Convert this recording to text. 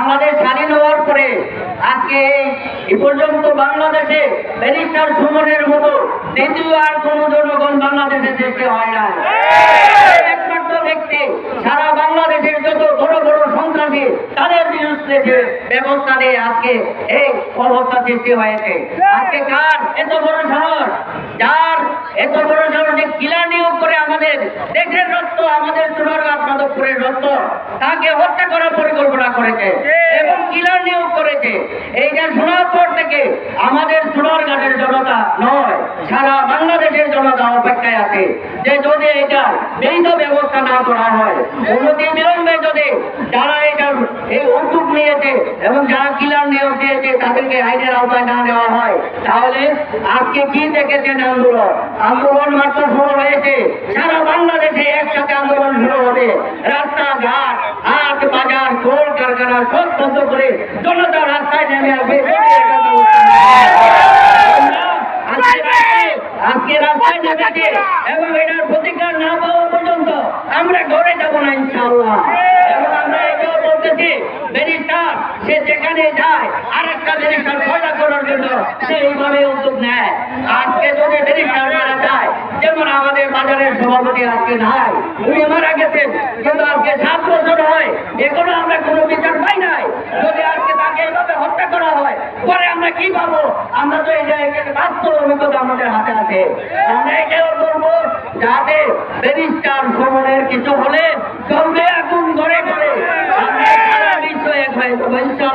বাংলাদেশ স্বাধীন হওয়ার পরে আজকে এই পর্যন্ত বাংলাদেশে ব্যারিস্টার সুমনের মতো দ্বিতীয় আর কোন জনগণ বাংলাদেশে সৃষ্টি হয় না। একমাত্র ব্যক্তি সারা বাংলাদেশের যত বড় বড় সন্ত্রাসী তাদের বিরুদ্ধে যে ব্যবস্থা নিয়ে আজকে এই অবস্থা সৃষ্টি হয়েছে। আজকে কার এত বড় সাহস, যার এত বড় সাহস যে কিলা নিয়োগ করে আমাদের দেশের রক্ত, আমাদের চুনারঘাট মাধবপুরের রক্ত, তাকে হত্যা করার পরিকল্পনা করেছে এবং কিলার নিয়োগ করেছে। এইটা শোনার পর থেকে আমাদের চুনারঘাটের জনতা নয়, সারা বাংলাদেশের জনতা অপেক্ষায় আছে যে যদি এটা বিহিত ব্যবস্থা না করা হয়, অনতি বিলম্বে যদি যারা এটা এই উদ্যোগ নিয়েছে এবং যারা কিলার নিয়োগ দিয়েছে তাদেরকে আইনের আওতায় না নেওয়া হয়, তাহলে আজকে কি দেখেছেন আন্দোলন মাত্র শুরু হয়েছে, সারা বাংলাদেশে একসাথে আন্দোলন শুরু হবে। রাস্তাঘাট, হাট বাজার, কোল কারখানা সব বন্ধ করে জনতা রাস্তায় নেমে আসবে। আজকে রাস্তায় নেমেছে এবং এটার প্রতিকার না পাওয়া পর্যন্ত আমরা ঘরে যাব না ইনশাআল্লাহ। এবং আমরা এটাও বলতেছি, ব্যারিস্টার সে যেখানে যায় আর একটা ব্যারিস্টার পয়দা করার জন্য সে এইভাবে উদ্যোগ নেয়। আজকে যদি ব্যারিস্টার মারা যায়, যেমন আমাদের বাজারের সভাপতি আজকে নাই, উনি মারা গেছেন, কিন্তু আজকে 7 বছর হয় এখনো আমরা কোনো বিচার পাই নাই। যদি আজকে তাকে এইভাবে হত্যা করা হয়, পরে আমরা কি পাবো? আমরা তো এই জায়গায় বাস্তব অভিজ্ঞতা আমাদের হাতে আছে। আমরা এটাও বলবো যাতে ব্যারিস্টার সুমনের কিছু হলে চলবে আগুন ঘরে ঘরে, আমরা সারা বিশ্ব এক হয়ে যাবো ইনশাআল্লাহ।